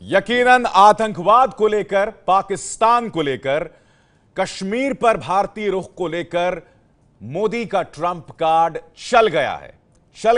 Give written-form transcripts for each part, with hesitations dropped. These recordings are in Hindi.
यकीनन आतंकवाद को लेकर, पाकिस्तान को लेकर, कश्मीर पर भारतीय रुख को लेकर मोदी का ट्रंप कार्ड चल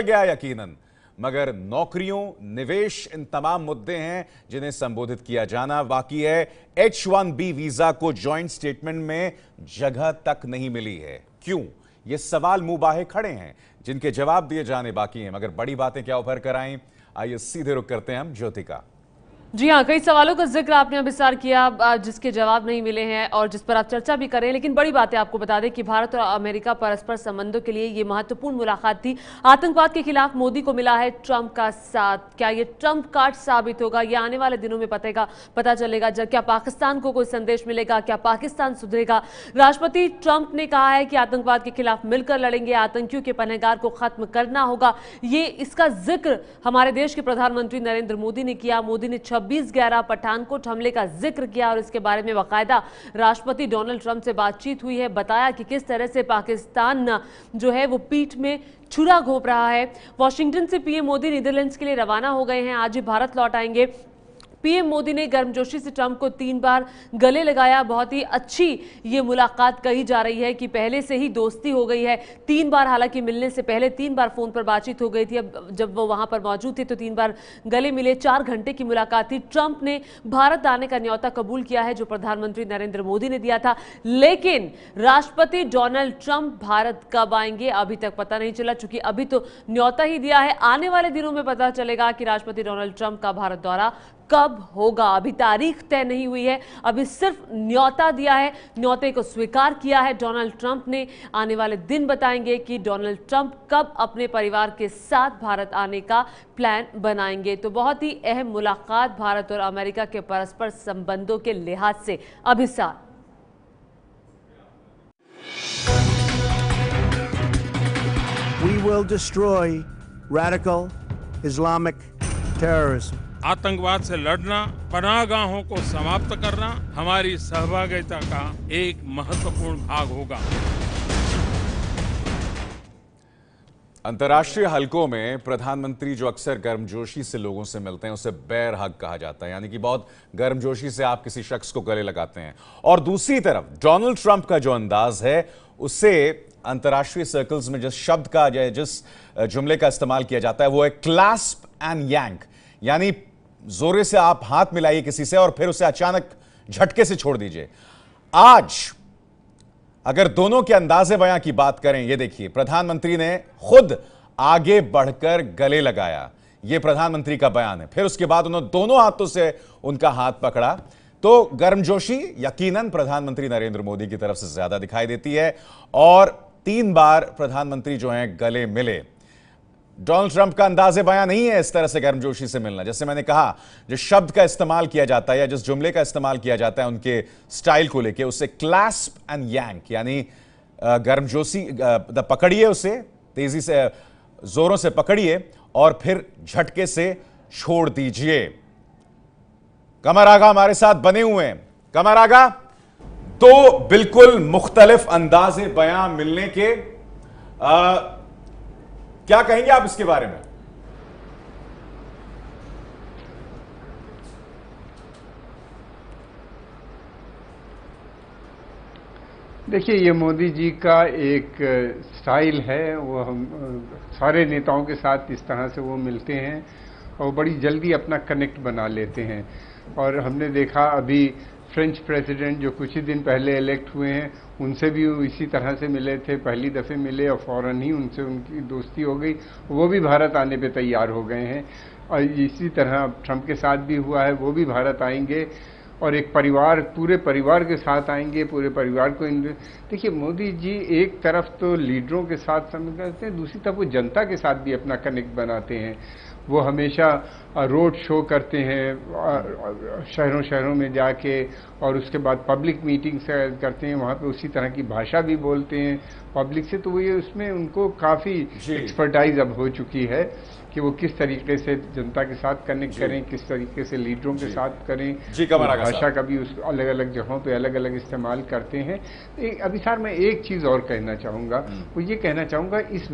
गया यकीनन। मगर नौकरियों, निवेश, इन तमाम मुद्दे हैं जिन्हें संबोधित किया जाना बाकी है। H-1B वीजा को जॉइंट स्टेटमेंट में जगह तक नहीं मिली है। क्यों? ये सवाल मुंह बाहे खड़े हैं जिनके जवाब दिए जाने बाकी हैं। मगर बड़ी बातें क्या उभर कर आईं, आइए सीधे रुख करते हैं हम ज्योति का। जी हाँ, कई सवालों का जिक्र आपने विस्तार किया जिसके जवाब नहीं मिले हैं और जिस पर आप चर्चा भी करें। लेकिन बड़ी बात है, आपको बता दें कि भारत और अमेरिका परस्पर संबंधों के लिए ये महत्वपूर्ण मुलाकात थी। आतंकवाद के खिलाफ मोदी को मिला है ट्रंप का साथ। क्या ये ट्रंप कार्ड साबित होगा? ये आने वाले दिनों में पता चलेगा। क्या पाकिस्तान को कोई संदेश मिलेगा? क्या पाकिस्तान सुधरेगा? राष्ट्रपति ट्रंप ने कहा है कि आतंकवाद के खिलाफ मिलकर लड़ेंगे, आतंकियों के पनाहगार को खत्म करना होगा। ये इसका जिक्र हमारे देश के प्रधानमंत्री नरेंद्र मोदी ने किया। मोदी ने 26/11 पठानकोट हमले का जिक्र किया और इसके बारे में बाकायदा राष्ट्रपति डोनाल्ड ट्रंप से बातचीत हुई है। बताया कि किस तरह से पाकिस्तान जो है वो पीठ में छुरा घोंप रहा है। वॉशिंगटन से पीएम मोदी नीदरलैंड्स के लिए रवाना हो गए हैं। आज ही भारत लौट आएंगे। पीएम मोदी ने गर्मजोशी से ट्रंप को 3 बार गले लगाया। बहुत ही अच्छी ये मुलाकात कही जा रही है कि पहले से ही दोस्ती हो गई है। 3 बार, हालांकि मिलने से पहले 3 बार फोन पर बातचीत हो गई थी। अब जब वो वहां पर मौजूद थे तो 3 बार गले मिले। 4 घंटे की मुलाकात थी। ट्रंप ने भारत आने का न्योता कबूल किया है जो प्रधानमंत्री नरेंद्र मोदी ने दिया था। लेकिन राष्ट्रपति डोनाल्ड ट्रंप भारत कब आएंगे अभी तक पता नहीं चला, चूंकि अभी तो न्योता ही दिया है। आने वाले दिनों में पता चलेगा कि राष्ट्रपति डोनाल्ड ट्रंप का भारत दौरा कब होगा। अभी तारीख तय नहीं हुई है, अभी सिर्फ न्योता दिया है, न्योते को स्वीकार किया है डोनाल्ड ट्रंप ने। आने वाले दिन बताएंगे कि डोनाल्ड ट्रंप कब अपने परिवार के साथ भारत आने का प्लान बनाएंगे। तो बहुत ही अहम मुलाकात भारत और अमेरिका के परस्पर संबंधों के लिहाज से। अभिसार We will destroy radical Islamic terrorism. आतंकवाद से लड़ना, पनाहगाहों को समाप्त करना हमारी सहभागिता का एक महत्वपूर्ण भाग होगा। अंतर्राष्ट्रीय हलकों में प्रधानमंत्री जो अक्सर गर्मजोशी से लोगों से मिलते हैं उसे बेर हग कहा जाता है, यानी कि बहुत गर्मजोशी से आप किसी शख्स को गले लगाते हैं। और दूसरी तरफ डोनाल्ड ट्रंप का जो अंदाज है उससे अंतर्राष्ट्रीय सर्कल्स में जिस शब्द का, जिस जुमले का इस्तेमाल किया जाता है वो है क्लैस्प एंड यांक, यानी जोरे से आप हाथ मिलाइए किसी से और फिर उसे अचानक झटके से छोड़ दीजिए। आज अगर दोनों के अंदाजे बयां की बात करें, ये देखिए, प्रधानमंत्री ने खुद आगे बढ़कर गले लगाया, यह प्रधानमंत्री का बयान है। फिर उसके बाद उन्होंने दोनों हाथों से उनका हाथ पकड़ा। तो गर्मजोशी यकीनन प्रधानमंत्री नरेंद्र मोदी की तरफ से ज्यादा दिखाई देती है और 3 बार प्रधानमंत्री जो हैं गले मिले। डोनाल्ड ट्रंप का अंदाजे बयां नहीं है इस तरह से गर्मजोशी से मिलना। जैसे मैंने कहा, जिस शब्द का इस्तेमाल किया जाता है या जिस जुमले का इस्तेमाल किया जाता है उनके स्टाइल को लेके, उससे क्लैस्प एंड यांक, यानी गर्मजोशी, पकड़िए उसे तेजी से, जोरों से पकड़िए और फिर झटके से छोड़ दीजिए। कमर आगा हमारे साथ बने हुए हैं। कमर आगा, तो बिल्कुल मुख्तलिफ अंदाजे बयां मिलने के क्या कहेंगे आप इसके बारे में? देखिए, ये मोदी जी का एक स्टाइल है। वो हम सारे नेताओं के साथ इस तरह से वो मिलते हैं और बड़ी जल्दी अपना कनेक्ट बना लेते हैं। और हमने देखा अभी फ्रेंच प्रेसिडेंट जो कुछ ही दिन पहले इलेक्ट हुए हैं, उनसे भी इसी तरह से मिले थे, पहली दफ़े मिले और फौरन ही उनसे उनकी दोस्ती हो गई। वो भी भारत आने पे तैयार हो गए हैं और इसी तरह ट्रंप के साथ भी हुआ है, वो भी भारत आएंगे और एक परिवार, पूरे परिवार के साथ आएंगे, पूरे परिवार को। देखिए, मोदी जी एक तरफ तो लीडरों के साथ समझ करते हैं, दूसरी तरफ वो जनता के साथ भी अपना कनेक्ट बनाते हैं। वो हमेशा रोड शो करते हैं शहरों शहरों में जाके और उसके बाद पब्लिक मीटिंग्स करते हैं, वहाँ पे उसी तरह की भाषा भी बोलते हैं पब्लिक से। तो वो ये उसमें उनको काफ़ी एक्सपर्टाइज अब हो चुकी है कि वो किस तरीके से जनता के साथ कनेक्ट करें, किस तरीके से लीडरों के साथ करें। भाषा का भी उस अलग अलग जगहों पे अलग अलग इस्तेमाल करते हैं। अभी सर मैं एक चीज़ और कहना चाहूँगा, वो ये कहना चाहूँगा इस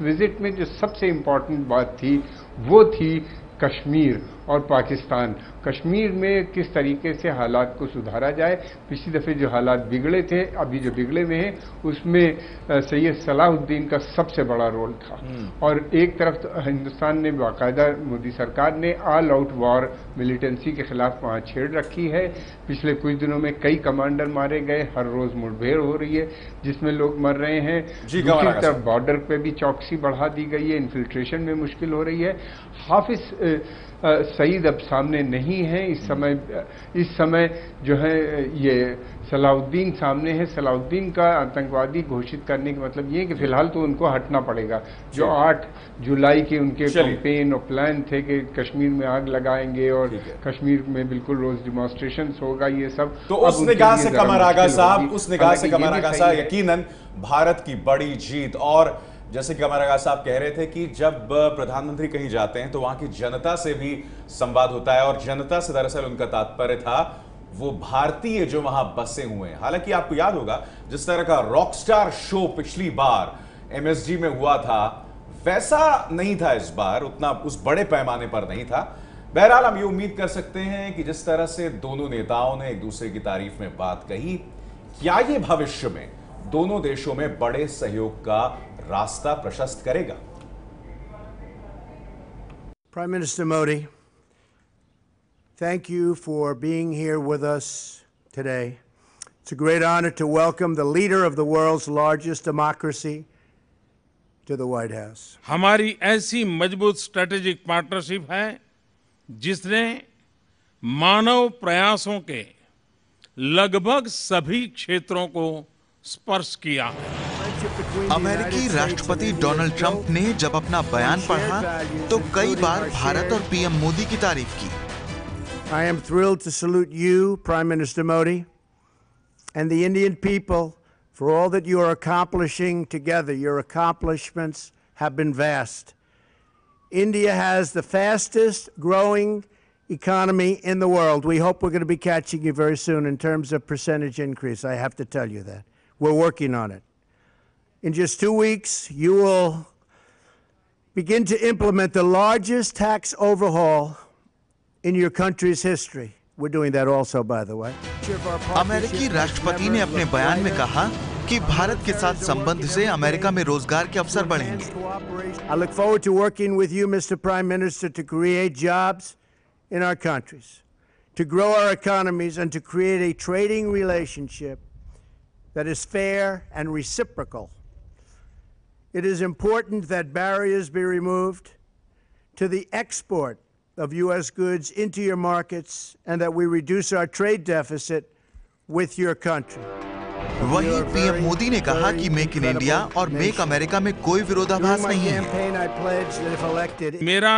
विजिट में जो सबसे इम्पॉर्टेंट बात थी वो थी कश्मीर और पाकिस्तान। कश्मीर में किस तरीके से हालात को सुधारा जाए। पिछली दफ़े जो हालात बिगड़े थे, अभी जो बिगड़े हुए हैं, उसमें सैयद सलाहुद्दीन का सबसे बड़ा रोल था। और एक तरफ तो हिंदुस्तान ने बाकायदा, मोदी सरकार ने ऑल आउट वॉर मिलिटेंसी के खिलाफ वहाँ छेड़ रखी है। पिछले कुछ दिनों में कई कमांडर मारे गए, हर रोज मुठभेड़ हो रही है जिसमें लोग मर रहे हैं। दूसरी तरफ बॉर्डर पे भी चौकसी बढ़ा दी गई है, इन्फिल्ट्रेशन में मुश्किल हो रही है। हाफिज सईद अब सामने नहीं है इस समय जो है ये सलाहुद्दीन सामने है। सलाहुद्दीन का आतंकवादी घोषित करने का मतलब ये है कि फिलहाल तो उनको हटना पड़ेगा। जो 8 जुलाई के उनके कैंपेन और प्लान थे कि कश्मीर में आग लगाएंगे और कश्मीर में बिल्कुल रोज डिमॉन्स्ट्रेशन होगा, ये सब तो उस निगाह से कमर आगा साहब, उस निगाह से कमर आगा साहब यकीनन भारत की बड़ी जीत। और जैसे कि कमर आगा साहब कह रहे थे कि जब प्रधानमंत्री कहीं जाते हैं तो वहां की जनता से भी संवाद होता है, और जनता से दरअसल उनका तात्पर्य था वो भारतीय जो वहां बसे हुए हैं। हालांकि आपको याद होगा जिस तरह का रॉकस्टार शो पिछली बार एमएसजी में हुआ था, वैसा नहीं था इस बार, उतना उस बड़े पैमाने पर नहीं था। बहरहाल हम ये उम्मीद कर सकते हैं कि जिस तरह से दोनों नेताओं ने एक दूसरे की तारीफ में बात कही, क्या ये भविष्य में दोनों देशों में बड़े सहयोग का रास्ता प्रशस्त करेगा? Prime Minister Modi, thank you for being here with us today. It's a great honor to welcome the leader of the world's largest democracy to the White House. हमारी ऐसी मजबूत स्ट्रेटेजिक पार्टनरशिप है जिसने मानव प्रयासों के लगभग सभी क्षेत्रों को स्पर्श किया है। अमेरिकी राष्ट्रपति डोनाल्ड ट्रंप ने जब अपना बयान पढ़ा तो कई बार भारत और पीएम मोदी की तारीफ की। I am thrilled to salute you, Prime Minister Modi, and the Indian people for all that you are accomplishing together. Your accomplishments have been vast. India has the fastest growing economy in the world. We hope we're going to be catching you very soon in terms of percentage increase. I have to tell you that. We're working on it. In just 2 weeks, you will begin to implement the largest tax overhaul in your country's history. We're doing that also, by the way. अमेरिकी राष्ट्रपति ने अपने बयान में कहा कि भारत के साथ संबंध से अमेरिका में रोजगार के अवसर बढ़ेंगे। I look forward to working with you, Mr. Prime Minister, to create jobs in our countries, to grow our economies, and to create a trading relationship that is fair and reciprocal. It is important that barriers be removed to the export of U.S. goods into your markets and that we reduce our trade deficit with your country. वहीं पीएम मोदी ने कहा कि मेक इन इंडिया और मेक अमेरिका में कोई विरोधाभास नहीं है। मेरा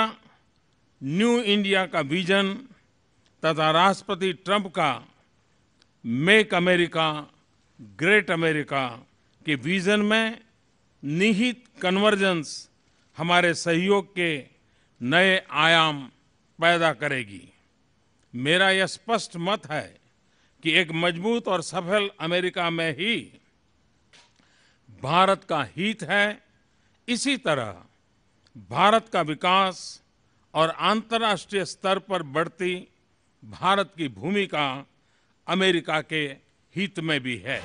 न्यू इंडिया का विजन तथा राष्ट्रपति ट्रंप का मेक अमेरिका ग्रेट अमेरिका के विजन में निहित कन्वर्जेंस हमारे सहयोग के नए आयाम पैदा करेगी। मेरा यह स्पष्ट मत है कि एक मजबूत और सफल अमेरिका में ही भारत का हित है। इसी तरह भारत का विकास और अंतर्राष्ट्रीय स्तर पर बढ़ती भारत की भूमिका अमेरिका के हित में भी है।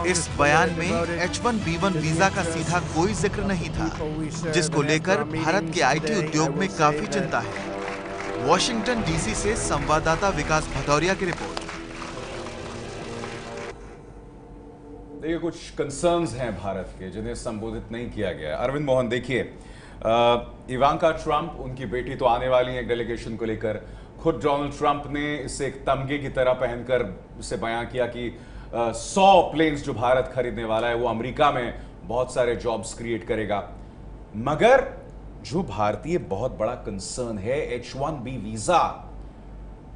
इस बयान में H1B1 वीजा का सीधा कोई जिक्र नहीं था, जिसको लेकर भारत के आईटी उद्योग में काफी चिंता है। वॉशिंगटन डीसी से संवाददाता विकास भदौरिया की रिपोर्ट। देखिए, कुछ कंसर्न्स हैं भारत के जिन्हें संबोधित नहीं किया गया। अरविंद मोहन, देखिए, इवांका ट्रंप, उनकी बेटी तो आने वाली है डेलीगेशन को लेकर। खुद डोनाल्ड ट्रंप ने इसे एक तमगे की तरह पहनकर उसे बयान किया कि 100 प्लेन्स जो भारत खरीदने वाला है वो अमेरिका में बहुत सारे जॉब्स क्रिएट करेगा। मगर जो भारतीय बहुत बड़ा कंसर्न है H1B वीजा,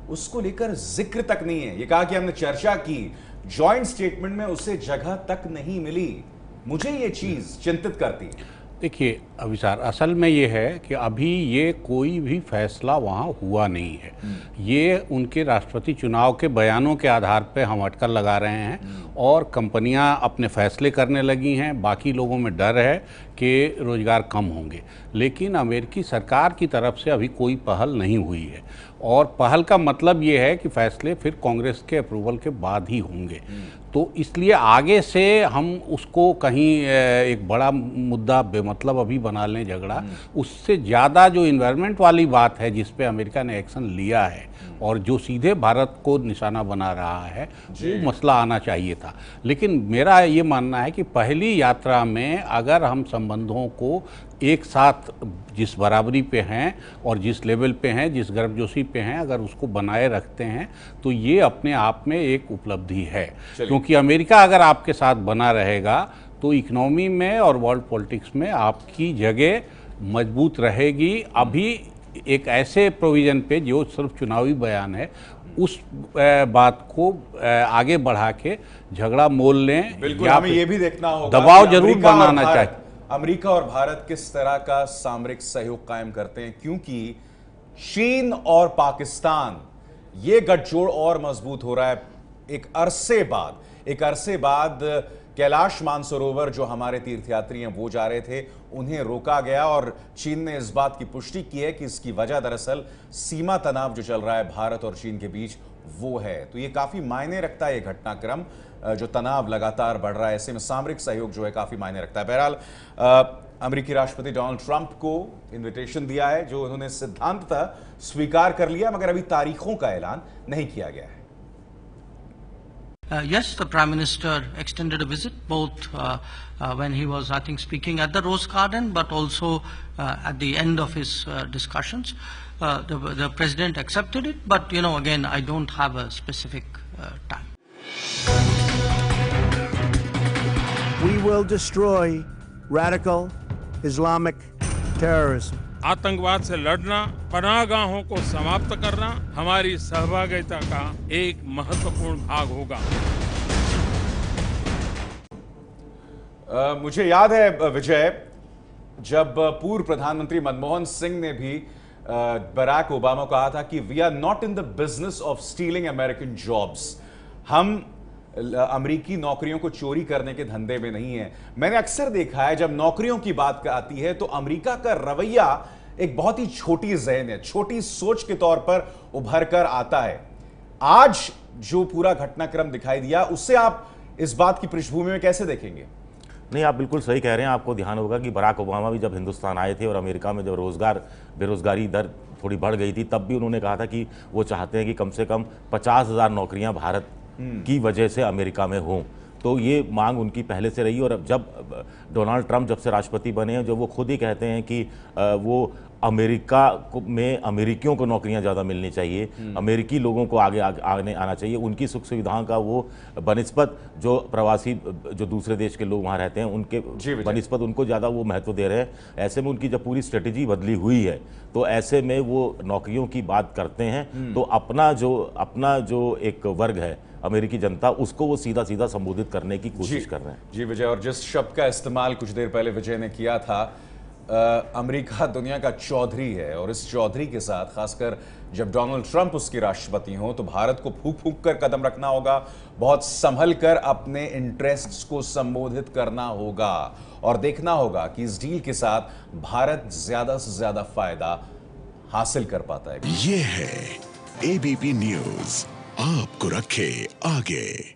उसको लेकर जिक्र तक नहीं है। ये कहा कि हमने चर्चा की, जॉइंट स्टेटमेंट में उसे जगह तक नहीं मिली। मुझे ये चीज चिंतित करती है। देखिए, अभिसार असल में ये है कि अभी ये कोई भी फैसला वहाँ हुआ नहीं है। ये उनके राष्ट्रपति चुनाव के बयानों के आधार पे हम अटकल लगा रहे हैं और कंपनियां अपने फैसले करने लगी हैं। बाकी लोगों में डर है कि रोज़गार कम होंगे, लेकिन अमेरिकी सरकार की तरफ से अभी कोई पहल नहीं हुई है। और पहल का मतलब ये है कि फैसले फिर कांग्रेस के अप्रूवल के बाद ही होंगे। तो इसलिए आगे से हम उसको कहीं एक बड़ा मुद्दा बेमतलब अभी बना लें झगड़ा, उससे ज़्यादा जो इन्वायरमेंट वाली बात है जिस पे अमेरिका ने एक्शन लिया है और जो सीधे भारत को निशाना बना रहा है, वो मसला आना चाहिए था। लेकिन मेरा ये मानना है कि पहली यात्रा में अगर हम संबंधों को एक साथ जिस बराबरी पे हैं और जिस लेवल पे हैं, जिस गर्मजोशी पे हैं, अगर उसको बनाए रखते हैं तो ये अपने आप में एक उपलब्धि है। क्योंकि अमेरिका अगर आपके साथ बना रहेगा तो इकोनॉमी में और वर्ल्ड पॉलिटिक्स में आपकी जगह मजबूत रहेगी। अभी एक ऐसे प्रोविज़न पे जो सिर्फ चुनावी बयान है, उस बात को आगे बढ़ा के झगड़ा मोल लें। बिल्कुल, हमें ये भी देखना होगा दबाव जरूर बनाना चाहिए। अमेरिका और भारत किस तरह का सामरिक सहयोग कायम करते हैं, क्योंकि चीन और पाकिस्तान ये गठजोड़ और मजबूत हो रहा है। एक अरसे बाद कैलाश मानसरोवर जो हमारे तीर्थयात्री हैं वो जा रहे थे, उन्हें रोका गया और चीन ने इस बात की पुष्टि की है कि इसकी वजह दरअसल सीमा तनाव जो चल रहा है भारत और चीन के बीच वो है। तो ये काफी मायने रखता है, ये घटनाक्रम जो तनाव लगातार बढ़ रहा है, ऐसे में सामरिक सहयोग जो है काफी मायने रखता है। बहरहाल अमेरिकी राष्ट्रपति डोनाल्ड ट्रंप को इन्विटेशन दिया है जो उन्होंने सिद्धांततः स्वीकार कर लिया, मगर अभी तारीखों का ऐलान नहीं किया गया है। Yes, the Prime Minister extended a visit, both when he was, I think, speaking at the Rose Garden, but also at the end of his discussions. The President accepted it, but, you know, again, I don't have a specific time. We will destroy radical Islamic terrorism. आतंकवाद से लड़ना, पनाहगाहों को समाप्त करना हमारी सहभागिता का एक महत्वपूर्ण भाग होगा। मुझे याद है विजय, जब पूर्व प्रधानमंत्री मनमोहन सिंह ने भी बराक ओबामा को कहा था कि we are not in the business of stealing American jobs, हम अमेरिकी नौकरियों को चोरी करने के धंधे में नहीं है। मैंने अक्सर देखा है जब नौकरियों की बात आती है तो अमेरिका का रवैया एक बहुत ही छोटी ज़हन है, छोटी सोच के तौर पर उभर कर आता है। आज जो पूरा घटनाक्रम दिखाई दिया, उससे आप इस बात की पृष्ठभूमि में कैसे देखेंगे? नहीं, आप बिल्कुल सही कह रहे हैं। आपको ध्यान होगा कि बराक ओबामा भी जब हिंदुस्तान आए थे और अमेरिका में जब बेरोजगारी दर थोड़ी बढ़ गई थी, तब भी उन्होंने कहा था कि वो चाहते हैं कि कम से कम 50,000 नौकरियां भारत की वजह से अमेरिका में हों। तो ये मांग उनकी पहले से रही। और अब जब डोनाल्ड ट्रंप जब से राष्ट्रपति बने हैं, जो वो खुद ही कहते हैं कि वो अमेरिका में अमेरिकियों को नौकरियां ज़्यादा मिलनी चाहिए, अमेरिकी लोगों को आगे आना चाहिए, उनकी सुख सुविधाओं का वो बनिस्पत जो प्रवासी जो दूसरे देश के लोग वहाँ रहते हैं उनके बनिस्पत उनको ज़्यादा वो महत्व दे रहे हैं। ऐसे में उनकी जब पूरी स्ट्रेटजी बदली हुई है, तो ऐसे में वो नौकरियों की बात करते हैं तो अपना जो एक वर्ग है अमेरिकी जनता, उसको वो सीधा सीधा संबोधित करने की कोशिश कर रहे हैं। जी विजय, और जिस शब्द का इस्तेमाल कुछ देर पहले विजय ने किया था, अमेरिका दुनिया का चौधरी है और इस चौधरी के साथ खासकर जब डोनाल्ड ट्रंप उसके राष्ट्रपति हों तो भारत को फूंक फूंक कर कदम रखना होगा, बहुत संभल कर अपने इंटरेस्ट्स को संबोधित करना होगा और देखना होगा कि इस डील के साथ भारत ज्यादा से ज्यादा फायदा हासिल कर पाता है। ये है एबीपी न्यूज, आपको रखे आगे।